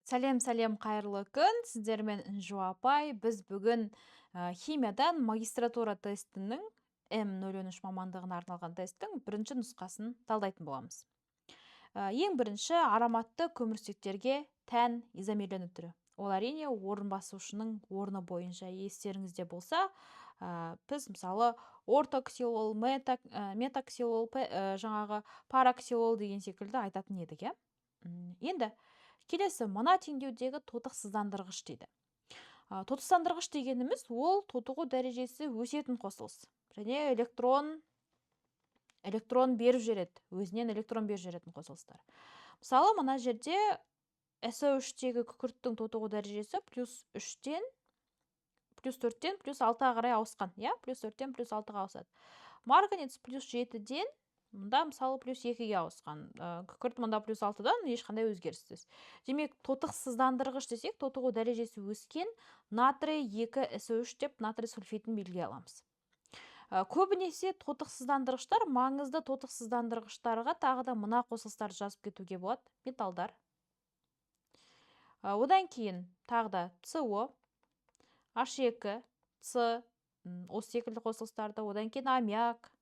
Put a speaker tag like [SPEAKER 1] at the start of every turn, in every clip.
[SPEAKER 1] Сәлем, қайырлы күн. Сіздермен Інжу апай. Біз бүгін химиядан магистратура тестінің М013 мамандығына арналған тесттің бірінші нұсқасын талдайтын боламыз. Ең бірінші ароматты көмірсутектерге тән изомерлену түрі. Ол әрине орын басушының орны бойынша. Естеріңізде болса, біз мысалы ортоксилол, метоксилол, жаңағы параксилол деген секілді айтатын едік, иә? Енді келесі мына теңдеудегі тотықсыздандырғыш дейді. Тотықсыздандырғыш дегеніміз ол тотығу дәрежесі өсетін қосылыс. Және электрон беріп жүреді, өзінен электрон беріп жүретін қосылыстар. Мысалы, мына жерде SO3-тегі күкірттің тотығу дәрежесі +3-тен +4-тен +6-ға қарай ауысқан, иә? +4-тен +6-ға ауысады. Марганец +7-ден мұнда мысалы +2-ге ауысқан. Күкірт мұнда +6-дан ешқандай өзгеріссіз. Демек, тотықсыздандырғыш десек, тотығу дәрежесі өскен натрий 2SO3 деп натрий сульфитін белгілей аламыз. Көбінесе тотықсыздандырғыштар маңызды тотықсыздандырғыштарға тағы да мына қосылыстарды жазып кетуге болады. Металдар. Одан кейін тағы да СО, H2, С, осы секілді қосылыстарды, одан кейін аммиак,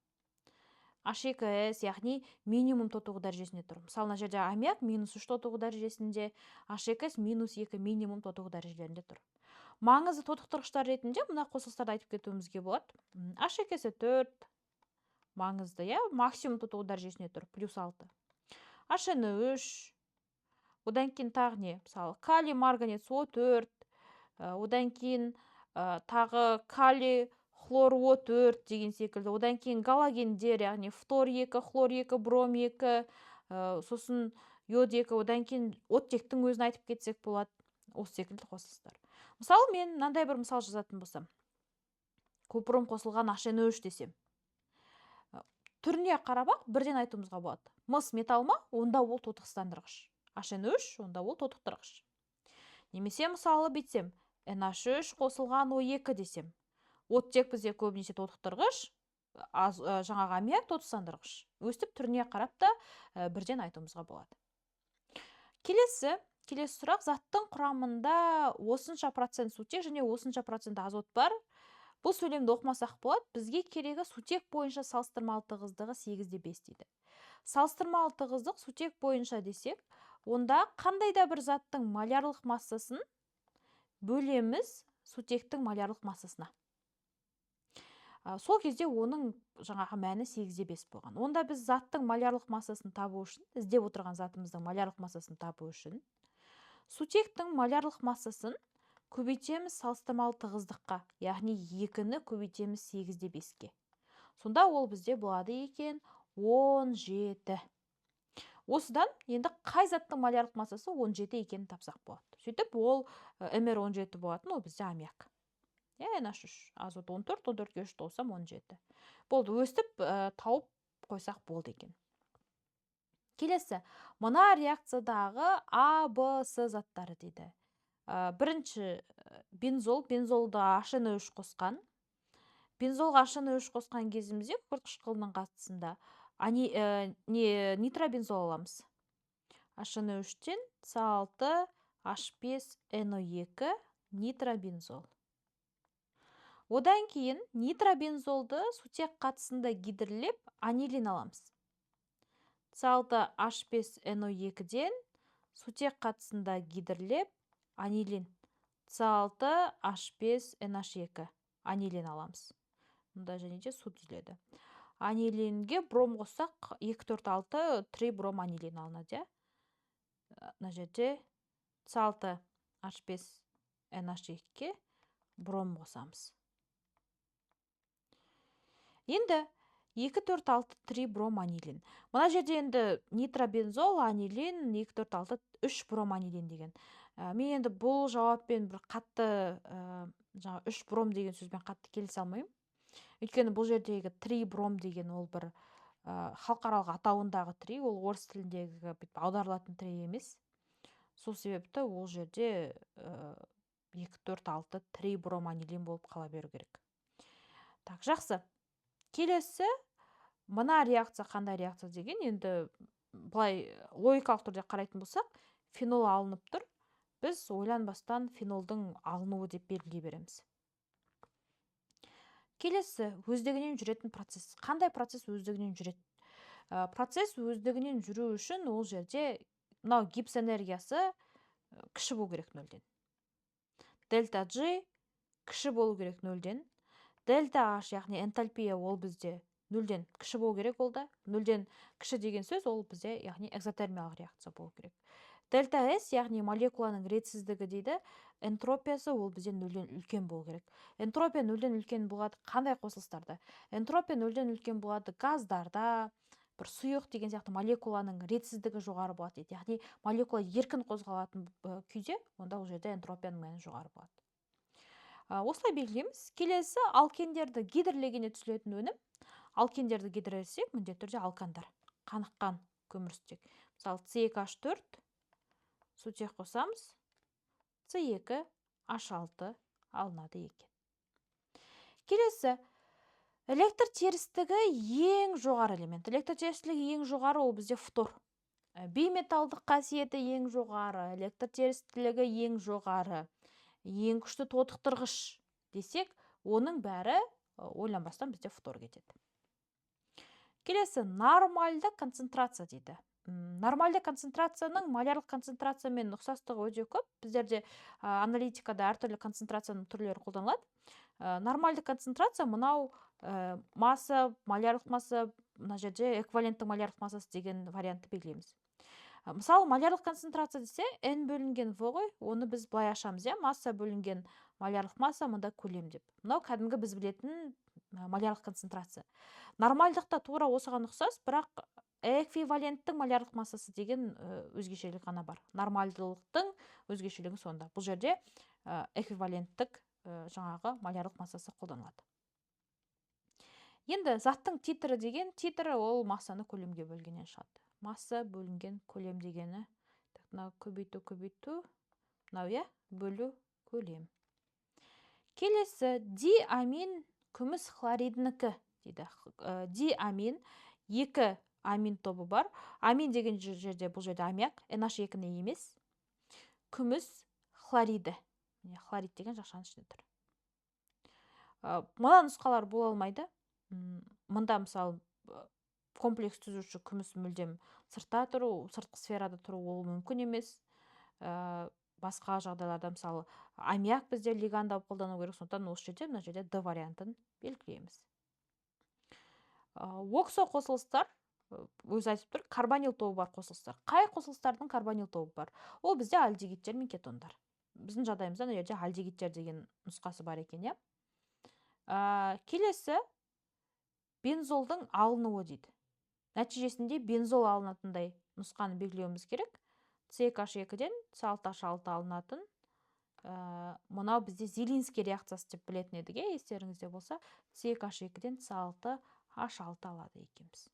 [SPEAKER 1] H2S, яғни минимум тотығу дәрежесінде тұр. Мысалы, мына жерде аммиак -3 тотығу дәрежесінде, H2S -2 минимум тотығу дәрежелерінде тұр. Маңызды тотықтырғыштар ретінде мына қосылыстарды айтып кетуімізге болады. H2S 4 маңызды, иә, максимум тотығу дәрежесінде тұр, +6. HNO3, одан кейін тағы не? Мысалы, калий марганец O4, одан кейін тағы калий хлор O4 деген секілді, одан кейін галогендер, яғни фтор 2, хлор 2, бром 2, сосын йод 2, одан кейін оттектің өзін айтып кетсек болады, осы секілді қосылыстар. Мысалы, мен мынандай бір мысал жазатын болсам, көпіром қосылған HNO3 десем, түріне қарап бірден айтуымызға болады. Мыс металл ма? Онда ол тотықсыздандырғыш. HNO3 онда ол тотықтырғыш. Немесе мысалы бетсем, NH3 қосылған O2 десем, оттек бізде көбінесе тотықтырғыш, жаңағы аммиак тотықсыздандырғыш. Өстіп түріне қарап та бірден айтуымызға болады. Келесі сұрақ, заттың құрамында осынша процент сутек және осынша процент азот бар. Бұл сөйлемді оқымасақ болады, бізге керегі сутек бойынша салыстырмалы тығыздығы 8/5 дейді. Салыстырмалы тығыздық сутек бойынша десек, онда қандай да бір заттың малярлық массасын бөлеміз сутектің малярлық массасына. Сол кезде оның жаңағы мәні 8/5 болған. Онда біз заттың малярлық массасын табу үшін, іздеп отырған затымыздың малярлық массасын табу үшін, сутектің малярлық массасын көбейтеміз салыстырмалы тығыздыққа, яғни 2-ні көбейтеміз 8/5-ке. Сонда ол бізде болады екен 17. Осыдан енді қай заттың малярлық массасы 17 екенін тапсақ болады. Сөйтіп, ол MR17 болатын, ол бізде аммиак. NH3, азот 14, 14-ке 3 қоссам 17. Болды, өстіп тауып қойсақ болды екен. Келесі, мына реакциядағы А, Б, С заттары дейді. Бірінші бензолды HNO3 қосқан. Бензолға HNO3 қосқан кезімізде күкірт қышқылының қатысында нитробензол аламыз. HNO3-тен С6, H5NO2 нитробензол. Одан кейін нитробензолды сутек қатысында гидрлеп анилин аламыз. С6, H5NO2-ден сутек қатысында гидрлеп анилин. С6, H5NH2 анилин аламыз. Мұнда және де су түзіледі. Анилинге бром қоссақ 2,4,6 трибром анилин алынады. Мына жерде С6, H5NH2-ге бром қосамыз. Енді 2,4,6 трибром анилин. Мына жерде енді нитробензол, анилин, 2,4,6, 3 бром анилин деген. Мен енді бұл жауаппен бір қатты 3 бром деген сөзбен қатты келісе алмаймын. Өйткені бұл жердегі трибром деген ол бір халықаралық атауындағы три, ол орыс тіліндегі аударылатын три емес. Сол себепті ол жерде 2,4,6 трибром анилин болып қала беру керек. Так, жақсы. Келесі, мына реакция қандай реакция деген, енді былай логикалық түрде қарайтын болсақ, фенол алынып тұр. біз ойланбастан фенолдың алынуы деп белгілей береміз. Келесі, өздігінен жүретін процесс. Қандай процесс өздігінен жүреді? Процесс өздігінен жүру үшін ол жерде мынау гибс энергиясы кіші болу керек нөлден. Дельта G кіші болу керек нөлден. Дельта H, яғни энтальпия, ол бізде нөлден кіші болу керек ол да. Нөлден кіші деген сөз ол бізде, яғни экзотермиялық реакция болу керек. Дельта S, яғни молекуланың ретсіздігі дейді, энтропиясы ол бізден нөлден үлкен болу керек. Энтропия нөлден үлкен болады қандай қосылыстарда? Энтропия нөлден үлкен болады газдарда, бір сұйық деген сияқты молекуланың ретсіздігі жоғары болады дейді. Яғни молекула еркін қозғалатын күйде, онда ол жерде энтропияның мәні жоғары болады. Осылай белгілейміз. Келесі, алкендерді гидрлегенде түзілетін өнім. Алкендерді гидролесек, міндетті түрде алкандар, қаныққан көмірсутек. Мысалы, C2H4 сутек қосамыз, C2H6 алынады екен. Келесі, электр терістігі ең жоғары элемент. Электр терістігі ең жоғары ол бізде фтор. Бейметалдық қасиеті ең жоғары, электр терістілігі ең жоғары, ең күшті тотықтырғыш десек, оның бәрі ойланбастан бізде фтор кетеді. Келесі, нормальды концентрация дейді. Нормальды концентрацияның малярлық концентрациямен ұқсастығы өте көп. Біздерде аналитикада әртүрлі концентрацияның түрлері қолданылады. Нормальды концентрация мынау масса, малярлық масса, мына жерде эквиваленттік малярлық массасы деген вариантты белгілейміз. Мысалы, малярлық концентрация десе, n бөлінген v ғой, оны біз былай ашамыз, масса бөлінген малярлық масса, мұнда көлем деп. Мынау кәдімгі біз білетін малярлық концентрация. Нормальдықта тура осыған ұқсас, бірақ эквиваленттің малярлық массасы деген өзгешелік ғана бар. Нормальдылықтың өзгешелігі сонда. Бұл жерде эквиваленттік жаңағы малярлық массасы қолданылады. Енді заттың титрі деген, титрі ол массаны көлемге бөлгеннен шығады. Масса бөлінген көлем дегені, көбейту, мынау бөлу көлем. Келесі, диамин күміс хлоридінікі дейді. Диамин, екі амин тобы бар. Амин деген жерде, бұл жерде аммиак, NH2-не емес. Күміс хлориді. Хлорид деген жақшаның ішінде тұр. Мына нұсқалар бола алмайды. Мында мысалы комплекс түзуші күміс мүлдем сыртта тұру, сыртқы сферада тұру ол мүмкін емес. Басқа жағдайларда мысалы аммиак бізде лиганд алып қолдану керек, сондықтан осы жерде, мына жерде D вариантын белгілейміз. Оксо қосылыстар, өзі айтып тұр, карбонил тобы бар қосылыстар. Қай қосылыстардың карбонил тобы бар? Ол бізде альдегидтер мен кетондар. Біздің жағдайымызда мына жерде альдегидтер деген нұсқасы бар екен, Келесі, бензолдың алынуы дейді. Нәтижесінде бензол алынатындай нұсқаны белгілеуіміз керек. C2H2-ден C6H6 алынатын. Мұнау бізде Зелинский реакциясы деп білетін едіге, естеріңізде болса, C2H2-ден C6H6 алады екенбіз.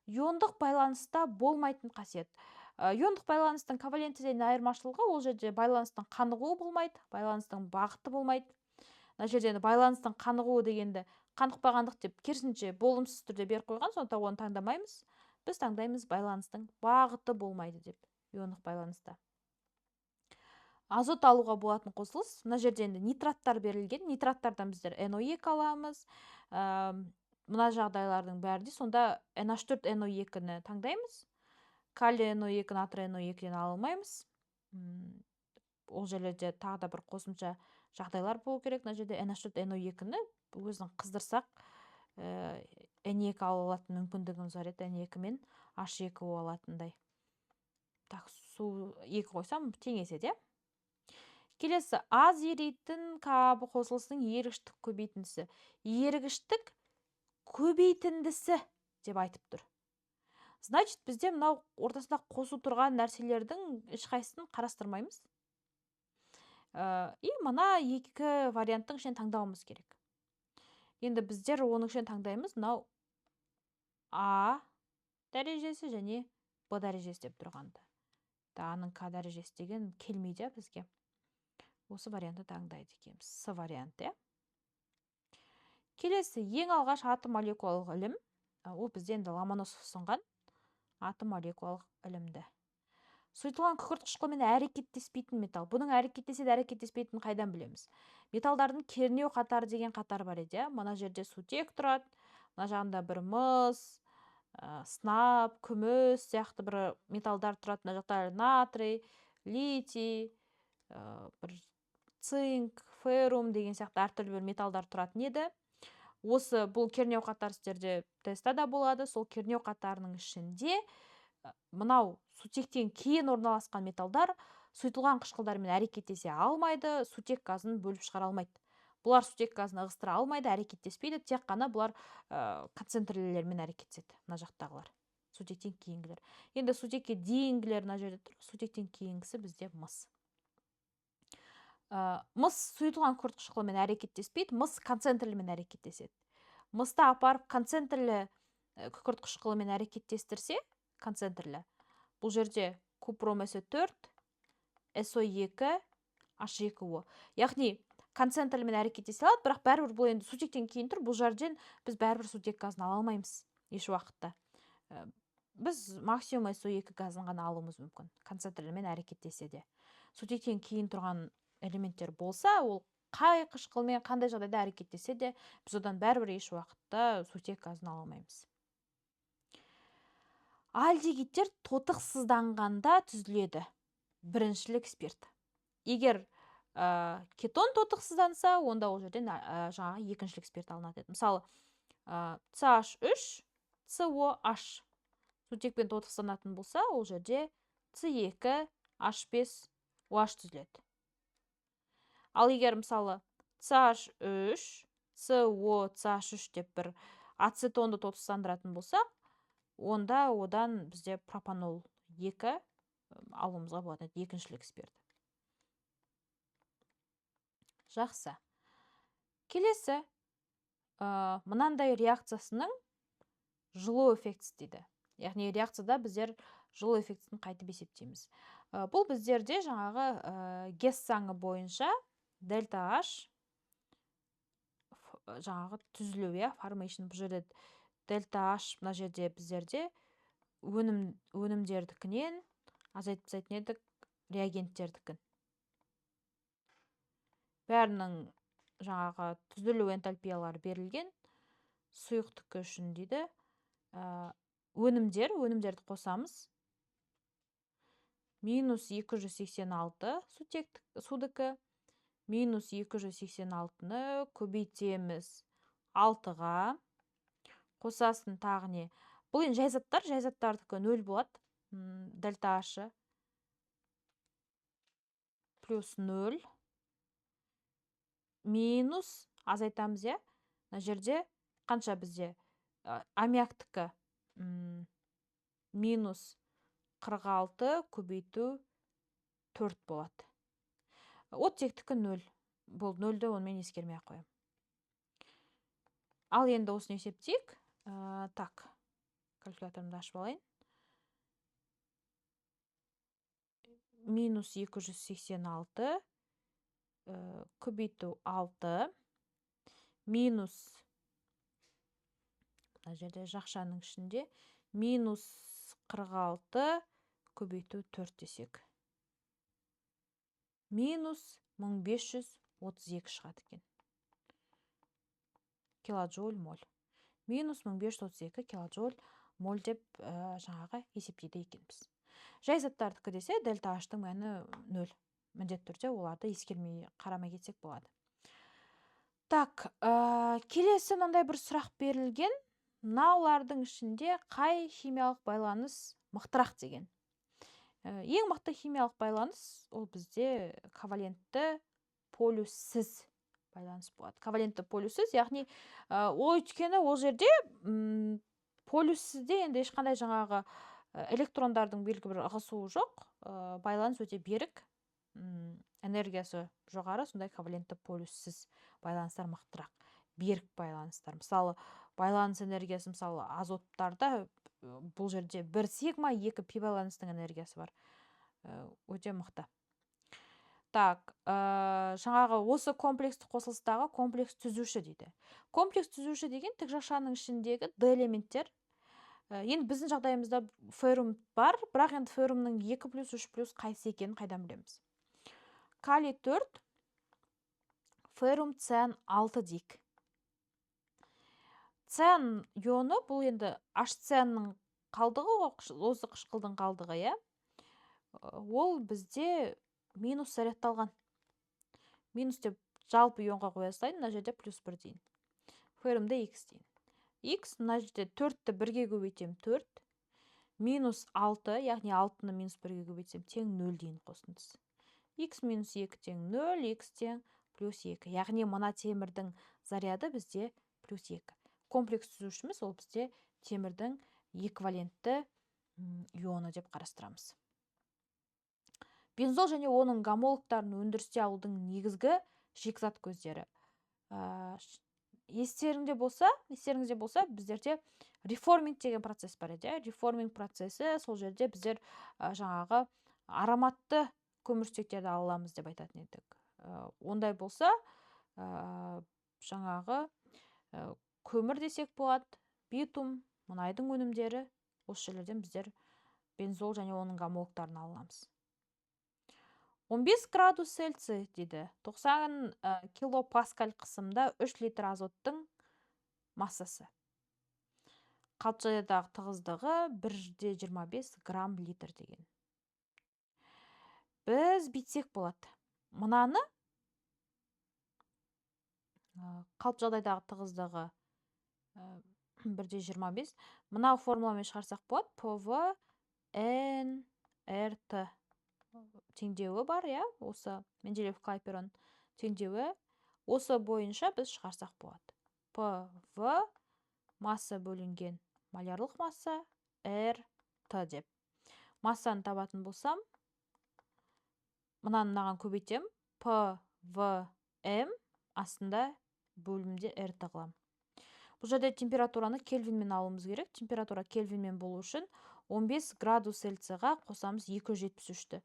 [SPEAKER 1] Иондық байланыста болмайтын қасиет. Иондық байланыстың ковалентіден айырмашылығы, ол жерде байланыстың қанығуы болмайды, байланыстың бағыты болмайды. Мына жерде байланыстың қанығуы дегенді қанықпағандық деп керісінше болымсыз түрде беріп қойған, сондықтан оны таңдамаймыз. Біз таңдаймыз байланыстың бағыты болмайды деп, иондық байланыста. Азот алуға болатын қосылыс. Мына жерде енді нитраттар берілген. Нитраттардан біздер NO2 аламыз. Мына жағдайлардың бәрінде сонда NH4NO2-ні таңдаймыз. Калий NO2, натрий NO2-ден алылмаймыз. Ол жерлерде тағы да бір қосымша жағдайлар болу керек. Мына жерде NH4NO2-ні өзін қыздырсақ, N2 алатын мүмкіндігіміз бар еді, N2 мен H2O алатындай. Так, су 2 қойсам теңеседі. Келесі, аз еритін кабы қосылысының ерігіштік көбейтіндісі. Ерігіштік көбейтіндісі деп айтып тұр. Значит, бізде мынау ортасында қосу тұрған нәрселердің ешқайсысын қарастырмаймыз. Мына екі варианттың ішінен таңдауымыз керек. Енді біздер оның ішінен таңдаймыз, мынау А дәрежесі және Б дәрежесі деп тұрғанды. А-ның К дәрежесі деген келмейді бізге. Осы вариантты таңдайды екенбіз. С варианты. Келесі, ең алғаш атом молекулалық ілім. Ол бізде енді Ломоносов ұсынған атом молекулалық ілімді. Сұйытылған күкірт қышқылымен әрекеттеспейтін металл. Бұның әрекеттеседі, әрекеттеспейтінін қайдан білеміз? Металдардың кернеу қатары деген қатар бар еді. Мына жерде сутек тұрады, мына жағында бір мыс, сынап, күміс сияқты бір металдар тұрады. Мына жақта натрий, литий, бір цинк, феррум деген сияқты әртүрлі бір металдар тұратын еді. Осы бұл кернеу қатар сіздерде тестта да болады. Сол кернеу қатарының ішінде мынау сутектен кейін орналасқан металдар сұйытылған қышқылдармен әрекеттесе алмайды, сутек газын бөліп шығара алмайды. Бұлар сутек газын ығыстыра алмайды, әрекеттеспейді, тек қана бұлар концентрлермен әрекеттеседі. Мына жақтағылар сутектен кейінгілер. Енді сутекке дейінгілер мына жерде тұр, сутектен кейінгісі бізде мыс. Мыс сұйытылған күкірт қышқылымен әрекеттеспейді, мыс концентрлімен әрекеттеседі. Мысты апарып концентрлі күкірт қышқылымен әрекеттестірсе, концентрлі, бұл жерде купром С4, СО2, H2O. Яғни концентрлімен әрекеттесе алады, бірақ бәрібір бұл енді сутектен кейін тұр, бұл жерден біз бәрібір сутек газын ала алмаймыз еш уақытта. Біз максимум СО2 газын ғана алуымыз мүмкін, концентрлімен әрекеттесе де. Сутектен кейін тұрған элементтер болса, ол қай қышқылмен қандай жағдайда әрекеттесе де, біз одан бәрібір еш уақытта сутек газын ала алмаймыз. Альдегидтер тотықсызданғанда түзіледі. Біріншілік спирт. Егер кетон тотықсызданса, онда ол жерден жаңағы екіншілік спирт алынады. Мысалы, CH3, COH сутекпен тотықсызданатын болса, ол жерде C2, H5, OH түзіледі. Ал егер мысалы CH3, CO, CH3 деп бір ацетонды тотықсыздандыратын болса, онда одан бізде пропанол 2 алуымызға болады, екіншілік спирт. Жақсы. Келесі, мынандай реакциясының жылу эффектісі дейді. Яғни реакцияда біздер жылу эффектісін қайтып есептейміз. Бұл біздерде жаңағы Гесс заңы бойынша дельта H жаңағы түзілу, formation, бұл жерде дельта H мына жерде біздерде өнімдердікінен азайтып тастайтын едік реагенттердікін. Бәрінің жаңағы түзілу энтальпиялары берілген, сұйықтікі үшін дейді. Өнімдерді қосамыз. Минус 286 судікі, минус 286-ны көбейтеміз 6-ға, қосасын тағы не? Бұл енді жайзаттардікі 0 болады. Дельта H плюс 0 минус азайтамыз, мына жерде қанша бізде аммиактікі минус 46 көбейту 4 болады. Оттектікі 0. Бұл 0-ді онымен ескермей қойым. Ал енді осыны есептейік. Так, калькуляторымды ашып алайын. Минус 286 көбейту 6 минус, мына жерде жақшаның ішінде, минус 46 көбейту 4 десек. Минус 1532 шығады екен. Килоджоуль моль. Минус 1532 килоджоуль моль деп жаңағы есептейді екенбіз. Жайзаттардікі десе, дельта H-тың мәні 0. Міндетті түрде оларды ескермей қарамай кетсек болады. Так, келесі мынандай бір сұрақ берілген. Мынаулардың ішінде қай химиялық байланыс мықтырақ деген. Ең мықты химиялық байланыс ол бізде ковалентті полюссіз байланыс болады. Ковалентті полюссіз, яғни өйткені ол жерде полюссізде енді ешқандай жаңағы электрондардың белгі бір ығысуы жоқ, байланыс өте берік, энергиясы жоғары, сондай ковалентті полюссіз байланыстар мықтырақ, берік байланыстар. Мысалы, байланыс энергиясы, мысалы, азоттарда бұл жерде 1 сигма, 2 пи байланыстың энергиясы бар. Өте мықты. Так, жаңағы осы комплексті қосылыстағы комплекс түзуші дейді. Комплекс түзуші деген тік жақшаның ішіндегі D элементтер Енді біздің жағдайымызда феррум бар, бірақ енді феррумның 2+, 3+, қайсы екенін қайдан білеміз? Калий 4, феррум циан 6 дейік. Циан ионы бұл енді HCl-ның қалдығы, осы қышқылдың қалдығы, иә? Ол бізде минус зарядталған. Минус деп жалпы ионға қоя салайын, мына жерде +1 дейін. Феррумда X дейін. X, мына жерде 4-ті 1-ге көбейтем 4, минус 6, яғни 6-ны минус 1-ге көбейтсем тең 0 дейін қосындысы. X минус 2 тең 0, X тең +2. Яғни мына темірдің заряды бізде +2. Комплекс түзушіміз ол бізде темірдің эквивалентті ионы деп қарастырамыз. Бензол және оның гомологтарын өндірісте алудың негізгі шикізат көздері. Естеріңізде болса, біздерде реформинг деген процесс бар еді. Реформинг процесі, сол жерде біздер жаңағы ароматты көмірсутектерді аламыз деп айтатын едік. Ондай болса, жаңағы көмір десек болады, битум, мұнайдың өнімдері, осы жерлерден біздер бензол және оның гомологтарын аламыз. 15 градус Цельсий дейді. 90 килопаскаль қысымда 3 литр азоттың массасы. Қалыпты жағдайдағы тығыздығы 1,25 грамм литр деген. Біз бүйтсек болады. Мынаны қалыпты жағдайдағы тығыздығы 1,25. Мына формуламен шығарсақ болады. ПВ НРТ теңдеуі бар, иә? Осы Менделеев Клайпейрон теңдеуі. Осы бойынша біз шығарсақ болады. ПВ масса бөлінген малярлық масса РТ деп. Массаны табатын болсам, мынаған көбейтем. ПВМ астында бөлімде РТ қылам. Бұл жерде температураны кельвинмен алуымыз керек. Температура кельвинмен болу үшін 15 градус Цельсийға қосамыз 273-ті.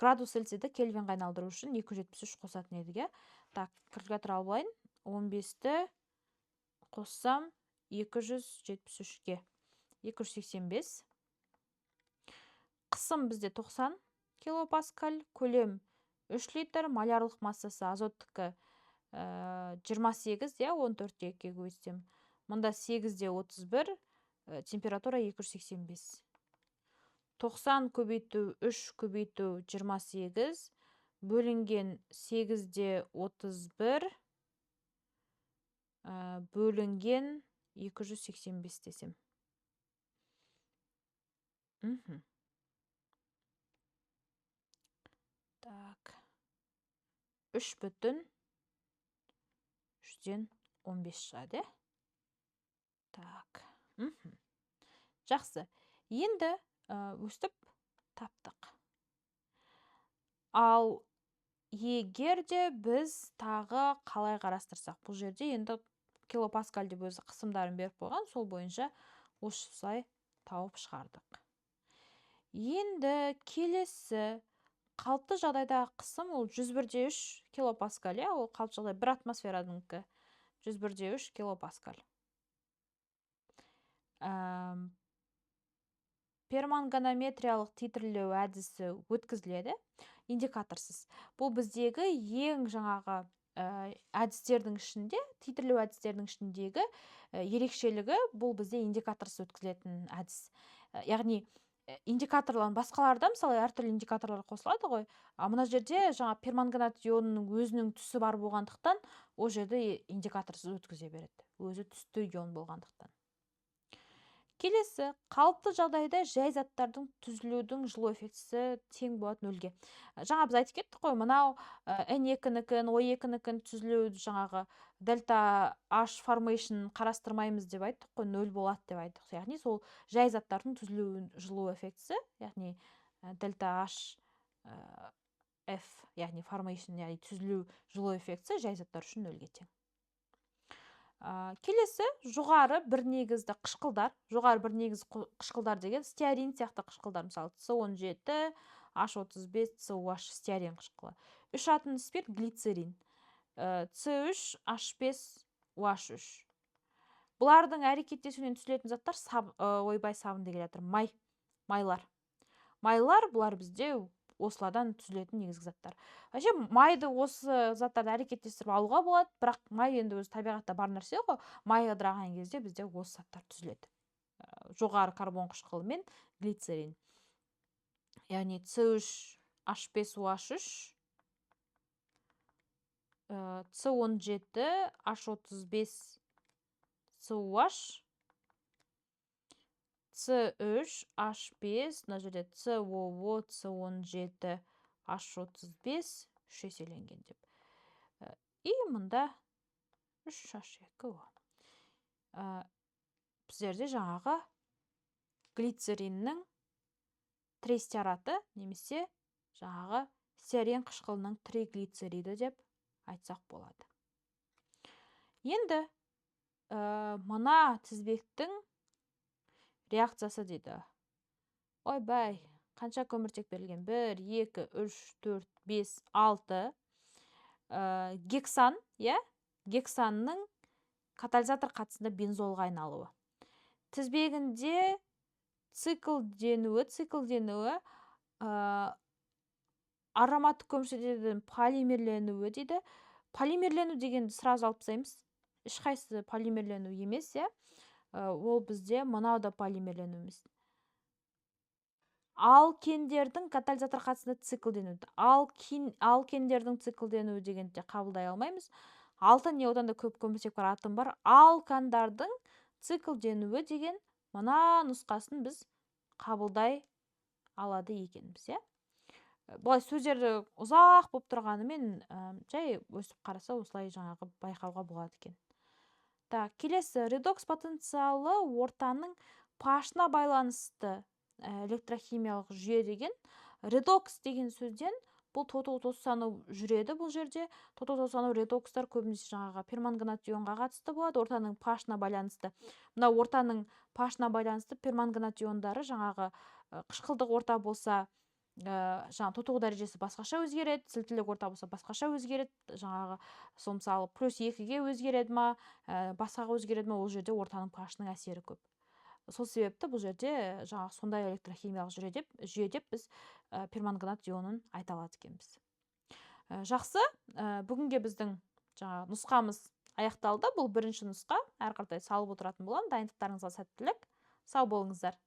[SPEAKER 1] Градус Цельсийді кельвинға айналдыру үшін 273 қосатын едік. Так, калькулятор алып алайын. 15-ті қоссам 273-ге 285. Қысым бізде 90 килопаскаль, көлем 3 литр, малярлық массасы азоттікі 28, 14-ге көбейтсем. Мұнда 8-де 31, температура 285. 90 көбейту 3 көбейту 28, бөлінген 8-де 31, бөлінген 285 десем. Так. 3,15 шығады. Так. Жақсы. Енді өстіп таптық. Ал егер де біз тағы қалай қарастырсақ, бұл жерде енді килопаскаль деп өзі қысымдарын беріп қойған, сол бойынша осылай тауып шығардық. Енді келесі қалыпты жағдайдағы қысым ол 101,3 килопаскаль, ол қалыпты жағдай 1 атмосферадыңкі 101,3 килопаскаль. Пермангонометриялық титрлеу әдісі өткізіледі, индикаторсыз. Бұл біздегі ең жаңағы әдістердің ішінде, титрлеу әдістердің ішіндегі ерекшелігі бұл бізде индикаторсыз өткізілетін әдіс. Яғни индикаторлар басқаларда мысалы әртүрлі индикаторлар қосылады ғой. Мына жерде жаңа перманганат ионының өзінің түсі бар болғандықтан, ол жерде индикаторсыз өткізе береді. Өзі түсті ион болғандықтан. Келесі, қалыпты жағдайда жай заттардың түзілудің жылу эффектісі тең болады 0-ге. Жаңа біз айтып кеттік қой, мынау N2-нікін, O2-нікін түзілуі жаңағы дельта H formation қарастырмаймыз деп айттық қой, 0 болады деп айттық. Яғни сол жай заттардың түзілуінің жылу эффектісі, яғни дельта H F, яғни formation, яғни түзілу жылу эффектісі жай заттар үшін 0-ге тең. Келесі, жоғары бір негізді қышқылдар. Жоғары бір негізді қышқылдар деген стеарин сияқты қышқылдар. Мысалы, С17, H35, COH стеарин қышқылы. 3 атомды спирт глицерин. С3, H5, OH3. Бұлардың әрекеттесуінен түзілетін заттар сабын деп келе жатыр. Майлар бұлар бізде осылардан түзілетін негізгі заттар. Вообще майды осы заттарды әрекеттестіріп алуға болады, бірақ май енді өзі табиғатта бар нәрсе ғой. Май ыдыраған кезде бізде осы заттар түзіледі. Жоғары карбон қышқылы мен глицерин. Яғни С3 H5OH3 С17 H35 COH С3 H5 мына жерде COO С17 H35 3 еселенген деп. И мұнда 3H2O. Біздерде жаңағы глицериннің тристераты немесе жаңағы стеарин қышқылының триглицериді деп айтсақ болады. Енді мына тізбектің реакциясы дейді. Ойбай, қанша көміртек берілген? 1, 2, 3, 4, 5, 6. Гексан, гексанның катализатор қатысында бензолға айналуы. Тізбегінде циклденуі ароматтық көміртектердің полимерленуі дейді. Полимерлену дегенді сразу алып тастаймыз. Ешқайсысы полимерлену емес, ол бізде мынау да полимерлену емес. Алкендердің катализатор қатысында циклденуі. Алкендердің циклденуі дегенді қабылдай алмаймыз. Алтын не одан да көп көміртек бар, атын бар. Алкандардың циклденуі деген мына нұсқасын біз қабылдай алады екенбіз, Бұлай сөздерді ұзақ болып тұрғанымен жай өсіп қараса осылай жаңағы байқауға болады екен. Келесі редокс потенциалы ортаның пашына байланысты электрохимиялық жүйе деген. Редокс деген сөзден бұл тоту-тозсану жүреді бұл жерде. Тоту-тозсану редокстар көбінесе жаңағы перманганат ионға қатысты болады, ортаның пашына байланысты. Мына ортаның пашына байланысты перманганат иондары жаңағы қышқылдық орта болса, жаңағы тотығу дәрежесі басқаша өзгереді, сілтілік орта болса басқаша өзгереді, жаңағы сол мысалы +2-ге өзгереді ма, басқаға өзгереді ма, ол жерде ортаның пашының әсері көп. Сол себепті бұл жерде жаңағы сондай электрохимиялық жүйе деп біз перманганат ионын айта алады екенбіз. Жақсы, бүгінге біздің жаңағы нұсқамыз аяқталды. Бұл бірінші нұсқа, әрі қаратай салып отыратын боламын. Дайындықтарыңызға сәттілік. Сау болыңыздар.